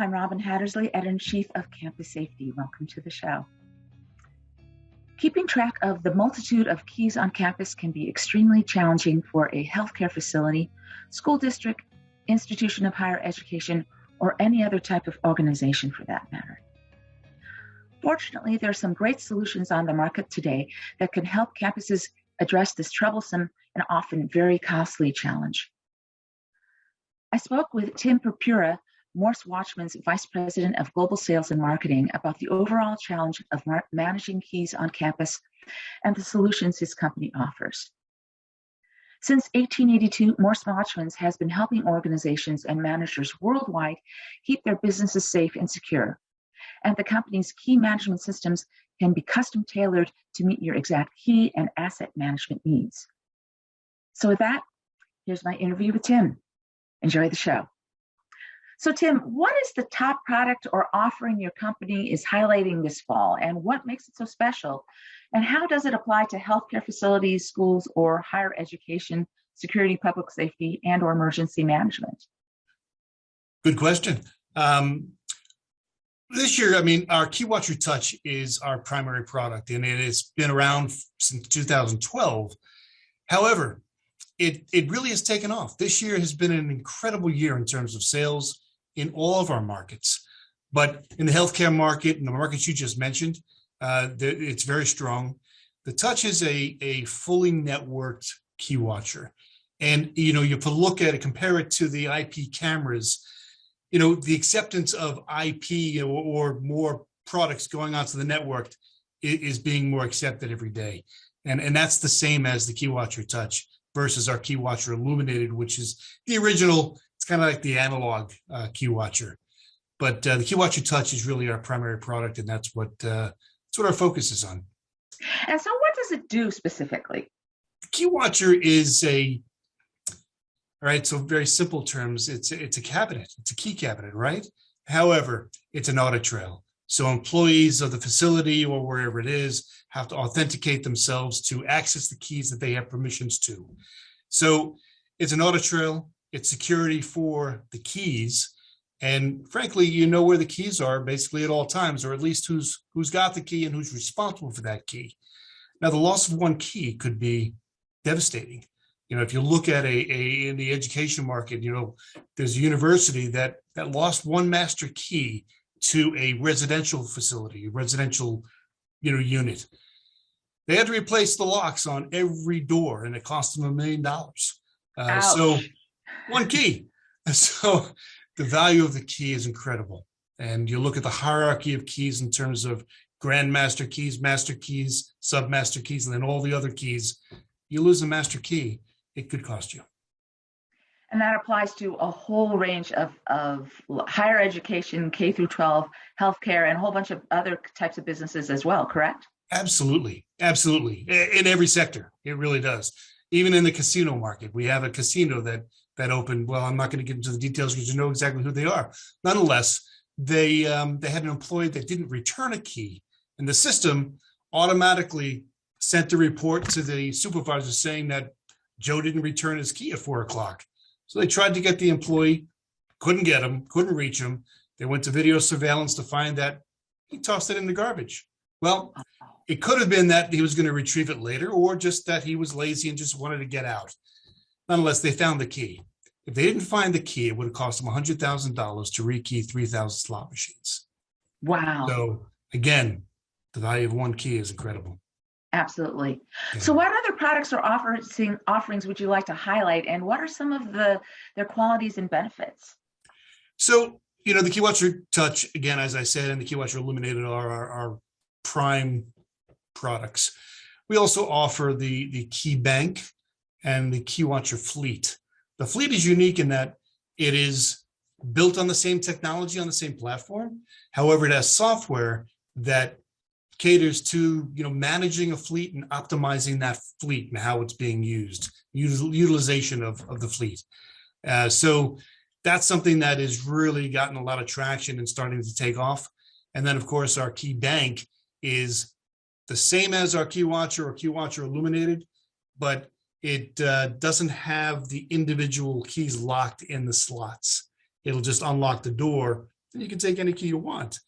I'm Robin Hattersley, Editor-in-Chief of Campus Safety. Welcome to the show. Keeping track of the multitude of keys on campus can be extremely challenging for a healthcare facility, school district, institution of higher education, or any other type of organization for that matter. Fortunately, there are some great solutions on the market today that can help campuses address this troublesome and often very costly challenge. I spoke with Tim Purpura, Morse Watchman's Vice President of Global Sales and Marketing, about the overall challenge of managing keys on campus and the solutions his company offers. Since 1882, Morse Watchmans has been helping organizations and managers worldwide keep their businesses safe and secure. And the company's key management systems can be custom tailored to meet your exact key and asset management needs. So with that, here's my interview with Tim. Enjoy the show. So Tim, what is the top product or offering your company is highlighting this fall, and what makes it so special? And how does it apply to healthcare facilities, schools, or higher education, security, public safety, and or emergency management? Good question. This year, our KeyWatcher Touch is our primary product, and it has been around since 2012. However, it really has taken off. This year has been an incredible year in terms of sales in all of our markets. But in the healthcare market and the markets you just mentioned, it's very strong. The Touch is a fully networked key watcher. And, you have to look at it, compare it to the IP cameras. The acceptance of IP or more products going onto the network is being more accepted every day. And that's the same as the KeyWatcher Touch versus our KeyWatcher Illuminated, which is the original. It's kind of like the analog KeyWatcher. But the KeyWatcher Touch is really our primary product, and that's what our focus is on. And so what does it do specifically? KeyWatcher is so very simple terms, it's a cabinet. It's a key cabinet, right? However, it's an audit trail. So employees of the facility or wherever it is have to authenticate themselves to access the keys that they have permissions to. So it's an audit trail. It's security for the keys. And frankly, you know where the keys are basically at all times, or at least who's got the key and who's responsible for that key. Now, the loss of one key could be devastating. If you look at in the education market, there's a university that lost one master key to a residential facility, a residential, unit. They had to replace the locks on every door, and it cost them $1 million. So one key. So the value of the key is incredible. And you look at the hierarchy of keys in terms of grandmaster keys, master keys, submaster keys, and then all the other keys. You lose a master key, it could cost you. And that applies to a whole range of higher education, K through 12, healthcare, and a whole bunch of other types of businesses as well, correct? Absolutely. Absolutely. In every sector, it really does. Even in the casino market, we have a casino that opened. Well, I'm not going to get into the details because you know exactly who they are. Nonetheless, they had an employee that didn't return a key, and the system automatically sent a report to the supervisor saying that Joe didn't return his key at 4:00. So they tried to get the employee, couldn't get him, couldn't reach him. They went to video surveillance to find that he tossed it in the garbage. Well, it could have been that he was going to retrieve it later, or just that he was lazy and just wanted to get out. Nonetheless, they found the key. If they didn't find the key, it would have cost them $100,000 to rekey 3,000 slot machines. Wow. So again, the value of one key is incredible. Absolutely. Yeah. So what other products or offerings would you like to highlight, and what are some of their qualities and benefits? So, the KeyWatcher Touch, again, as I said, and the KeyWatcher Illuminated are our prime products. We also offer the Key Bank and the KeyWatcher Fleet. The Fleet is unique in that it is built on the same technology, on the same platform. However, it has software that caters to managing a fleet and optimizing that fleet and how it's being used, utilization of the fleet. So that's something that has really gotten a lot of traction and starting to take off. And then, of course, our Key Bank is the same as our KeyWatcher or KeyWatcher Illuminated, but it doesn't have the individual keys locked in the slots. It'll just unlock the door then you can take any key you want.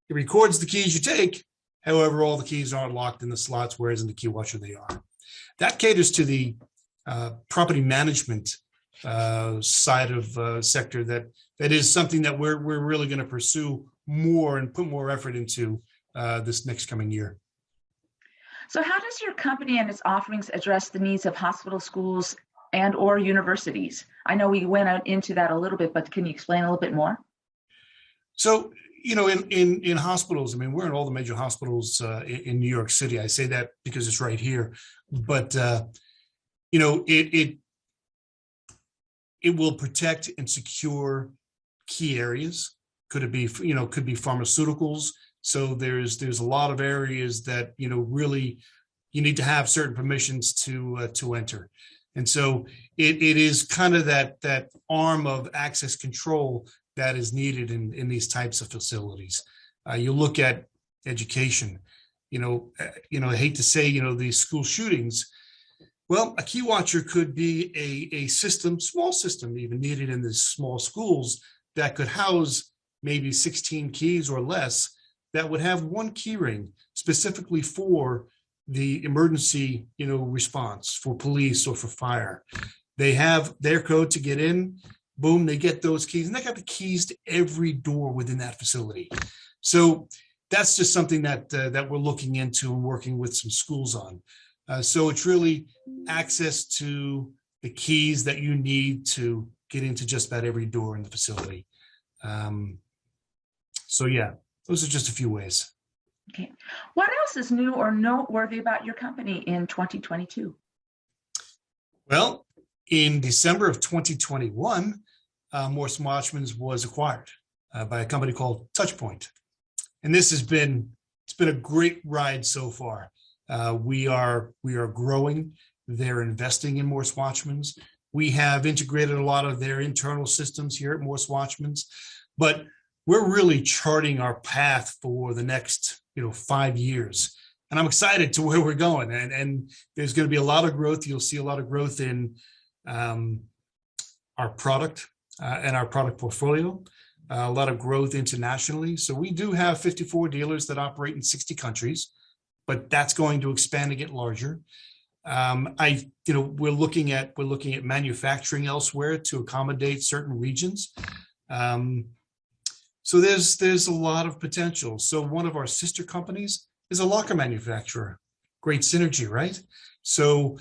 It records the keys you take. However, all the keys aren't locked in the slots, whereas in the KeyWatcher they are. That caters to the property management side of sector. That is something that we're really going to pursue more and put more effort into this next coming year. So how does your company and its offerings address the needs of hospitals, schools, and or universities? I know we went out into that a little bit, but can you explain a little bit more? So, in hospitals, I mean, we're in all the major hospitals in New York City. I say that because it's right here, but it will protect and secure key areas. Could it be, could be pharmaceuticals. So there's a lot of areas that, really you need to have certain permissions to enter. And so it is kind of that arm of access control that is needed in these types of facilities. You look at education, I hate to say, these school shootings. Well, a KeyWatcher could be a system, small system, even needed in these small schools that could house maybe 16 keys or less that would have one key ring specifically for the emergency, response, for police or for fire. They have their code to get in. Boom, they get those keys, and they got the keys to every door within that facility. So that's just something that we're looking into and working with some schools on. So it's really access to the keys that you need to get into just about every door in the facility. So yeah, those are just a few ways. Okay. What else is new or noteworthy about your company in 2022? Well, in December of 2021, Morse Watchmans was acquired by a company called TouchPoint. And this it's been a great ride so far. We are growing. They're investing in Morse Watchmans. We have integrated a lot of their internal systems here at Morse Watchmans, but we're really charting our path for the next 5 years. And I'm excited to where we're going. And there's going to be a lot of growth. You'll see a lot of growth in our product and our product portfolio, a lot of growth internationally. So we do have 54 dealers that operate in 60 countries, but that's going to expand and get larger. We're looking at manufacturing elsewhere to accommodate certain regions. So there's a lot of potential. So one of our sister companies is a locker manufacturer. Great synergy, right? So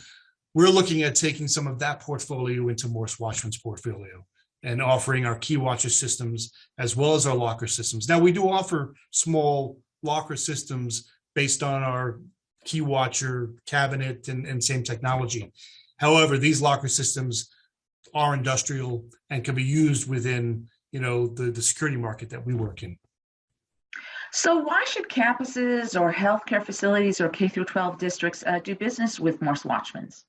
we're looking at taking some of that portfolio into Morse Watchman's portfolio and offering our KeyWatcher systems as well as our locker systems. Now, we do offer small locker systems based on our KeyWatcher cabinet and same technology. However, these locker systems are industrial and can be used within the security market that we work in. So why should campuses or healthcare facilities or K through 12 districts do business with Morse Watchmans?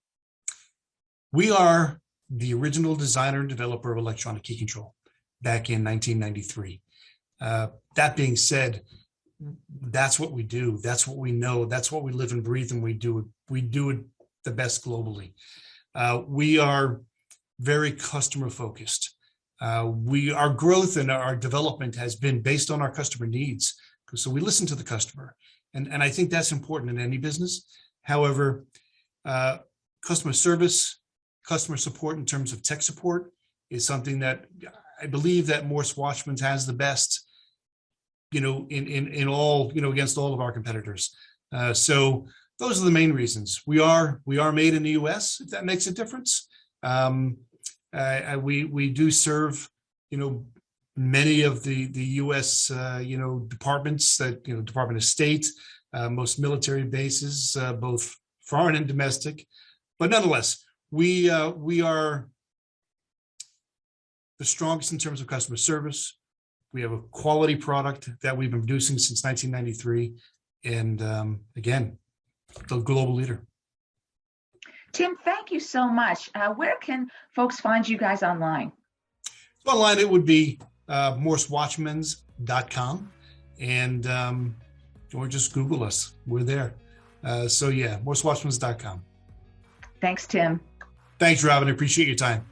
We are the original designer and developer of electronic key control back in 1993. That being said, that's what we do. That's what we know. That's what we live and breathe, and we do it the best globally. We are very customer focused. Our growth and our development has been based on our customer needs. So we listen to the customer, and I think that's important in any business. However, customer service, customer support in terms of tech support is something that I believe that Morse Watchmans has the best, in all, against all of our competitors. So those are the main reasons. We are made in the U.S., if that makes a difference. We do serve, many of the U.S. Departments that Department of State, most military bases, both foreign and domestic. But nonetheless, we are the strongest in terms of customer service. We have a quality product that we've been producing since 1993, and again, the global leader. Tim, thank you so much. Where can folks find you guys online? Online, it would be morsewatchmans.com, and or just Google us. We're there. So yeah, morsewatchmans.com. Thanks, Tim. Thanks, Robin. I appreciate your time.